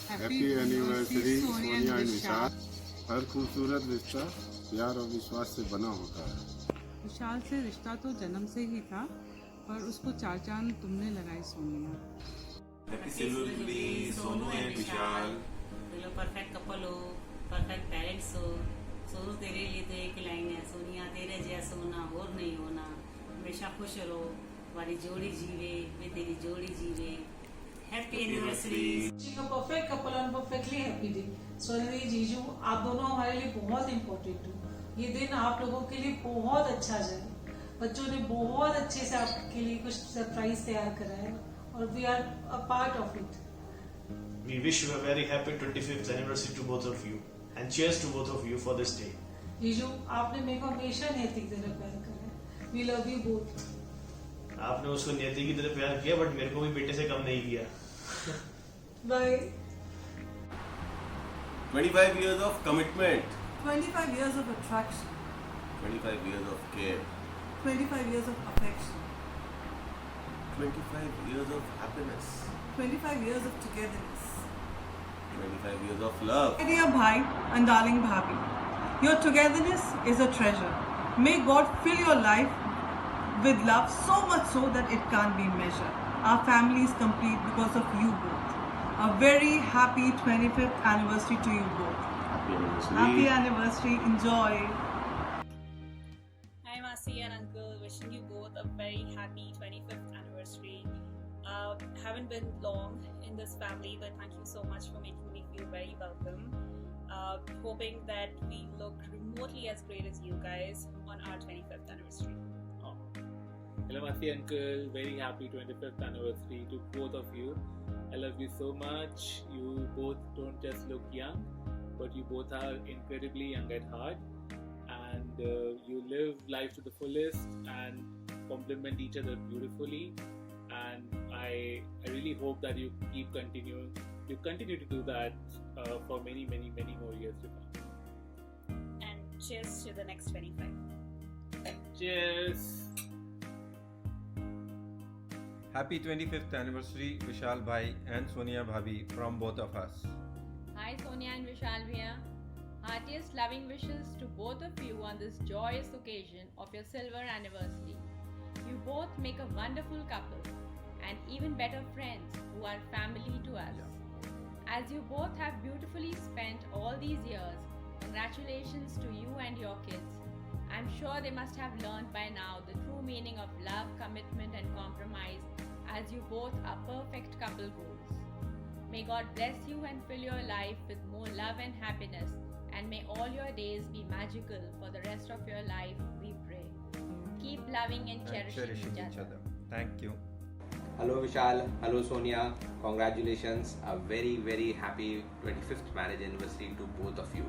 Happy anniversary Sonia and विशाल। हर खूबसूरत रिश्ता प्यार और विश्वास से बना होता है। विशाल से रिश्ता तो जन्म से ही था, पर उसको चार चांद तुमने लगाए Sonia. Happy silvery Sonu and Vishal. तुम लोग परफेक्ट कपल हो, परफेक्ट पेरेंट्स हो। सोनू तेरे लिए तो एक लाइन है, सोनिया तेरे जैसा होना और नहीं होना, हमेशा खुश रहो, हमारी जोड़ी जीवे, मैं तेरी जोड़ी जीवे। Happy anniversary. परफेक्ट कपल और परफेक्टली हैप्पी डे। सोनली जीजू, आप दोनों हमारे लिए बहुत इम्पोर्टेंट हो। ये दिन आप लोगों के लिए बहुत अच्छा जाए। बच्चों ने बहुत अच्छे से आपके लिए कुछ सरप्राइज तैयार करा है और we are a part of it. We wish you a very happy 25th anniversary to both of you and cheers to both of you for this day. जीजू, आपने मेरे को हमेशा नैतिक तरह प्यार करा है। We love you both. आपने उसको नियति की तरह प्यार किया, बट मेरे को भी बेटे से कम नहीं किया। Bye. 25 years of commitment, 25 years of attraction, 25 years of care, 25 years of affection, 25 years of happiness, 25 years of togetherness. 25 years of love. My dear Bhai and darling Bhabhi, your togetherness is a treasure. May God fill your life with love so much so that it can't be measured. Our family is complete because of you both. A very happy 25th anniversary to you both. Happy anniversary. Happy anniversary. Enjoy. Hi Masi and Uncle, wishing you both a very happy 25th anniversary. Haven't been long in this family, but thank you so much for making me feel very welcome. Hoping that we look remotely as great as you guys on our 25th anniversary. Hello, Masi uncle. Very happy 25th anniversary to both of you. I love you so much. You both don't just look young, but you both are incredibly young at heart. And you live life to the fullest and complement each other beautifully. And I really hope that you continue to do that for many, many, many more years to come. And cheers to the next 25. Cheers! Happy 25th anniversary Vishal Bhai and Sonia Bhabhi from both of us. Hi Sonia and Vishal Bhaiya. Heartiest loving wishes to both of you on this joyous occasion of your silver anniversary. You both make a wonderful couple and even better friends who are family to us. As you both have beautifully spent all these years, congratulations to you and your kids. I'm sure they must have learned by now the true meaning of love, commitment and compromise, as you both are perfect couple goals. May God bless you and fill your life with more love and happiness, and may all your days be magical for the rest of your life, we pray. Keep loving and cherishing each other. Thank you. Hello Vishal, hello Sonia, congratulations, a very very happy 25th marriage anniversary to both of you.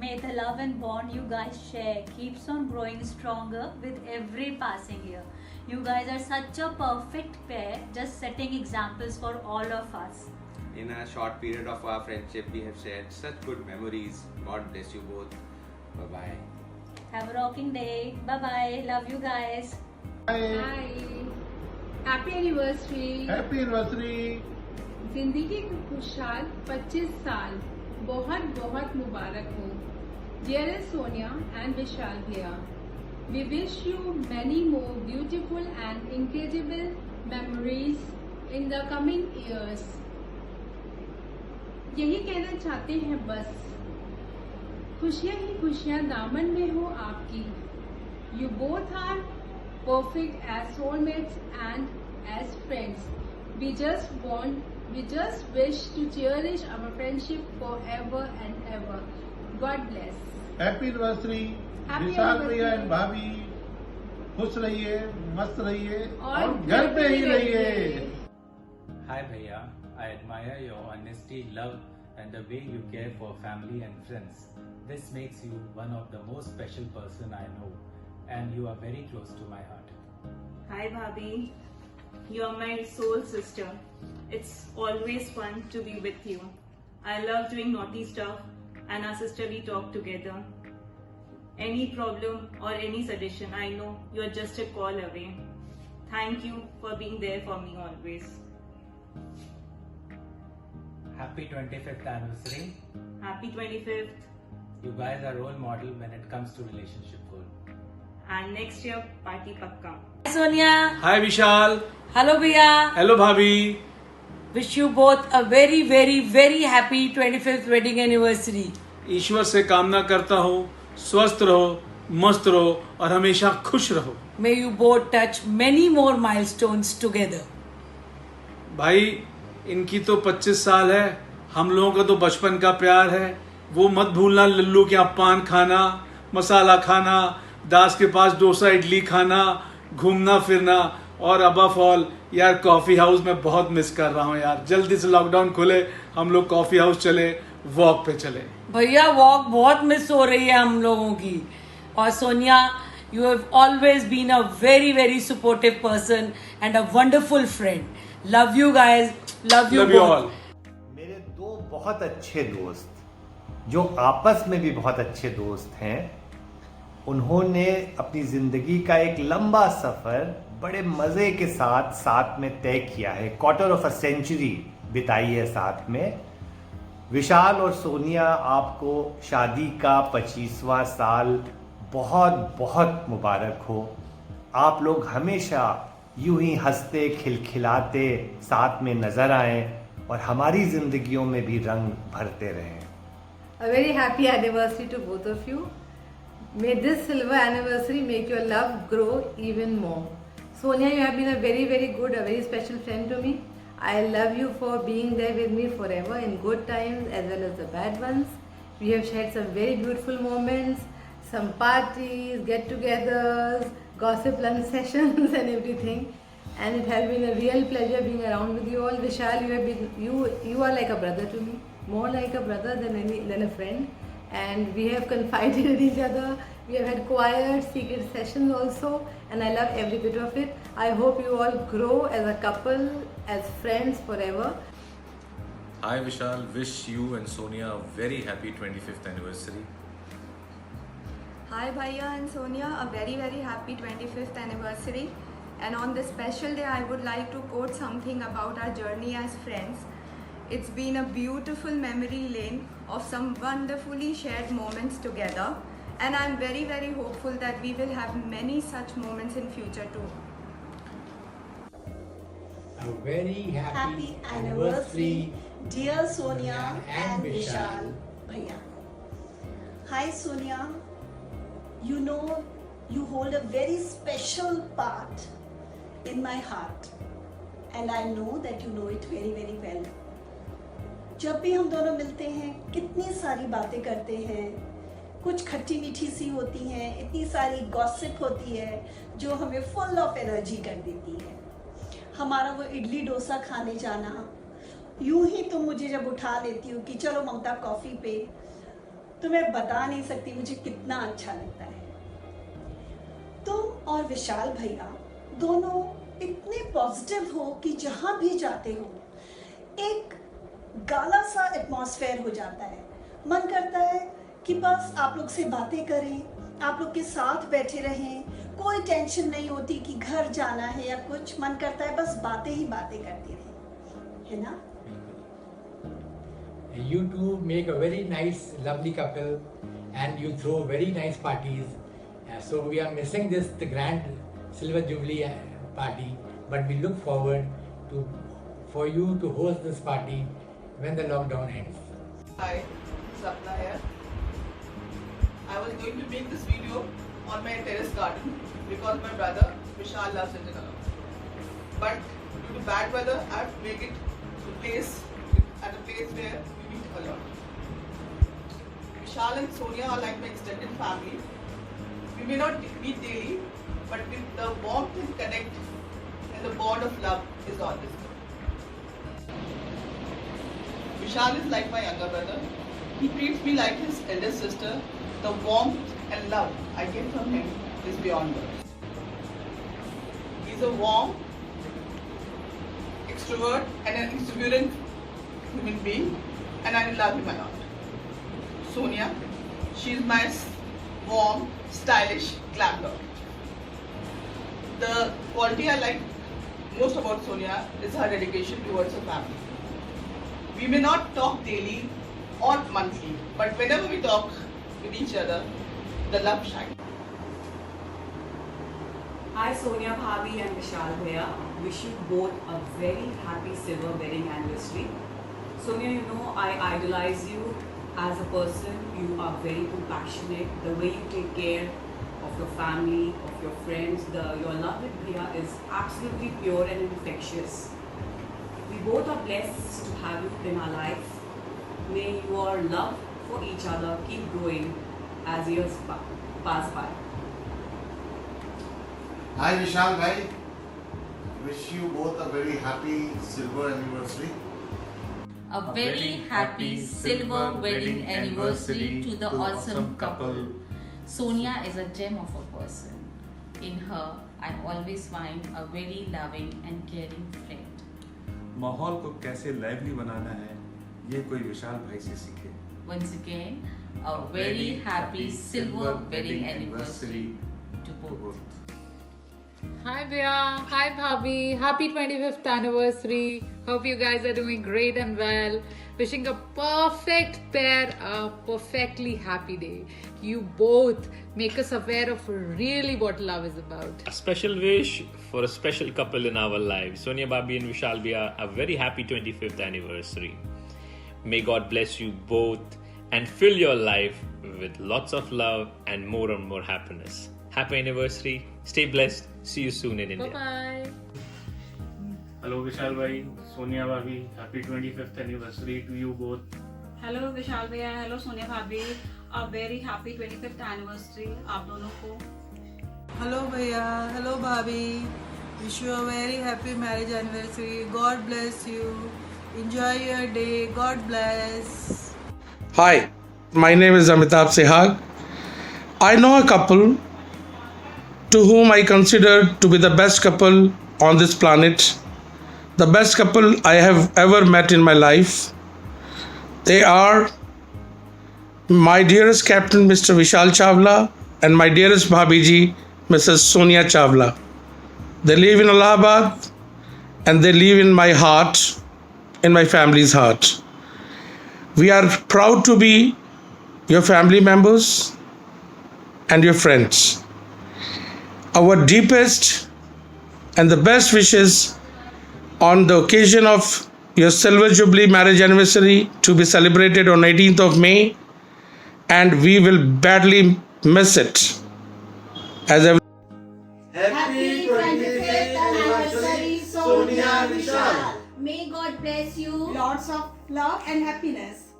May the love and bond you guys share keeps on growing stronger with every passing year. You guys are such a perfect pair, just setting examples for all of us. In a short period of our friendship, we have shared such good memories. God bless you both. Bye bye. Have a rocking day. Bye bye. Love you guys. Hi. Happy anniversary. Happy anniversary. जिंदगी को खुशहाल 25 साल बहुत बहुत मुबारक हो। Dearest Sonia and Vishal Bhaiya, we wish you many more beautiful and incredible memories in the coming years. यही कहना चाहते हैं बस, खुशियाँ ही खुशियाँ दामन में हो आपकी। You both are perfect as soulmates and as friends. We just wish to cherish our friendship forever and ever. God bless. Happy anniversary Vishal भैया एंड भाभी। खुश रहिए, मस्त रहिए और घर पे ही रहिए। Hi Bhaiya, I admire your honesty, love and the way you care for family and friends. This makes you one of the most special person I know and you are very close to my heart. Hi Bhabhi, you are my soul sister. It's always fun to be with you. I love doing naughty stuff and our sisterly talk together. Any problem or any suggestion, I know you are just a call away. Thank you for being there for me always. Happy 25th anniversary. Happy 25th. You guys are role model when it comes to relationship goal. And next year, party pakka. Hi Sonia. Hi Vishal. Hello Bhaiya. Hello Bhabhi. Wish you both a very, very, very happy 25th wedding anniversary. ईश्वर से कामना करता हूँ स्वस्थ रहो, मस्त रहो और हमेशा खुश रहो. May you both touch many more milestones together. भाई इनकी तो 25 साल है, हम लोगों का तो बचपन का प्यार है. वो मत भूलना लल्लू के यहाँ पान खाना, मसाला खाना, दास के पास डोसा इडली खाना, घूमना फिरना और अबव ऑल यार कॉफी हाउस में बहुत मिस कर रहा हूँ यार. जल्दी से लॉकडाउन खुले, हम लोग कॉफी हाउस चले, वॉक पे चले. भैया वॉक बहुत मिस हो रही है हम लोगों की. और Sonia, you have always been a very, very supportive person and a wonderful friend. Love you guys. Love you both. मेरे दो बहुत अच्छे दोस्त जो आपस में भी बहुत अच्छे दोस्त हैं, उन्होंने अपनी ज़िंदगी का एक लंबा सफ़र बड़े मज़े के साथ में तय किया है. क्वार्टर ऑफ अ सेंचुरी बिताई है साथ में. विशाल और सोनिया, आपको शादी का 25वां साल बहुत बहुत मुबारक हो. आप लोग हमेशा यूं ही हंसते खिलखिलाते साथ में नज़र आएं और हमारी ज़िंदगियों में भी रंग भरते रहें. A very happy anniversary to both of you. May this silver anniversary make your love grow even more. Sonia, you have been a very, very good, a very special friend to me. I love you for being there with me forever in good times as well as the bad ones. We have shared some very beautiful moments, some parties, get-togethers, gossip lunch sessions and everything. And it has been a real pleasure being around with you all. Vishal, you are like a brother to me, more like a brother than a friend. And we have confided in each other. We have had quiet, secret sessions also, and I love every bit of it. I hope you all grow as a couple, as friends forever. Hi Vishal, wish you and Sonia a very happy 25th anniversary. Hi Bhaiya and Sonia, a very, very happy 25th anniversary. And on this special day, I would like to quote something about our journey as friends. It's been a beautiful memory lane of some wonderfully shared moments together. And I'm very, very hopeful that we will have many such moments in future too. A very happy anniversary, dear Sonia and Vishal Bhaiya. Hi Sonia, you know you hold a very special part in my heart and I know that you know it very, very well. जब भी हम दोनों मिलते हैं कितनी सारी बातें करते हैं, कुछ खट्टी मीठी सी होती हैं, इतनी सारी गॉसिप होती है जो हमें फुल ऑफ एनर्जी कर देती है. हमारा वो इडली डोसा खाने जाना, यूं ही तुम मुझे जब उठा लेती हो कि चलो ममता कॉफ़ी पे, तो मैं बता नहीं सकती मुझे कितना अच्छा लगता है. तुम और विशाल भैया दोनों इतने पॉजिटिव हो कि जहाँ भी जाते हो एक गाला सा एटमॉस्फेयर हो जाता है. मन करता है कि बस आप लोग से बातें करें, आप लोग के साथ बैठे रहें, कोई टेंशन नहीं होती कि घर जाना है या कुछ. मन करता है बस बातें ही बातें करती रहें, है ना? You two make a very nice, lovely couple, and you throw very nice parties. So we are missing the grand Silver Jubilee party, but we look forward for you to host this party when the lockdown ends. Hi, Sapna here. I was going to make this video on my terrace garden because my brother Vishal loves it a lot. But due to bad weather, I have to make it at a place where we meet a lot. Vishal and Sonia are like my extended family. We may not meet daily, but with the warmth and connect and the bond of love is always good. Vishal is like my younger brother. He treats me like his elder sister. The warmth and love I get from him is beyond words. He's a warm, extrovert and an exuberant human being, and I love him a lot. Sonia, she's my warm, stylish glam girl. The quality I like most about Sonia is her dedication towards her family. We may not talk daily or monthly, but whenever we talk with each other, the love shines. Hi Sonia Bhabi and Vishal Bhaiya. Wish you both a very happy silver wedding anniversary. Sonia, you know I idolize you as a person. You are very compassionate. The way you take care of your family, of your friends, your love with Bhaiya is absolutely pure and infectious. We both are blessed to have you in our life. May your love for each other keep growing as years pass by. Hi Vishal bhai, wish you both a very happy silver anniversary. A very happy silver wedding anniversary to the awesome couple. Sonia is a gem of a person. In her, I always find a very loving and caring friend. माहौल को कैसे lively बनाना है, ये कोई विशाल भाई से सीखे. Once again, a very happy silver wedding anniversary to both. Hi Bhaiya, hi Bhabi, happy 25th anniversary. Hope you guys are doing great and well. Wishing a perfect pair a perfectly happy day. You both make us aware of really what love is about. A special wish for a special couple in our lives, Sonia Bhabi and Vishal Bhaiya, a very happy 25th anniversary. May God bless you both and fill your life with lots of love and more happiness. Happy anniversary. Stay blessed. See you soon in India. Bye-bye. Hello Vishal bhai, Sonia Bhabi, happy 25th anniversary to you both. Hello Vishal Bhaiya, hello Sonia Bhabi, a very happy 25th anniversary आप दोनों को. Hello Bhaiya, hello Bhabi, wish you a very happy marriage anniversary. God bless you. Enjoy your day. God bless. Hi, my name is Amitabh Sehag. I know a couple to whom I consider to be the best couple on this planet. The best couple I have ever met in my life. They are my dearest captain, Mr. Vishal Chawla, and my dearest Bhabiji, Mrs. Sonia Chawla. They live in Allahabad and they live in my heart, in my family's heart. We are proud to be your family members and your friends. Our deepest and the best wishes on the occasion of your Silver Jubilee marriage anniversary to be celebrated on 18th of May, and we will badly miss it. As a Happy 25th anniversary, Sonia Vishal. May God bless you. Lots of love and happiness.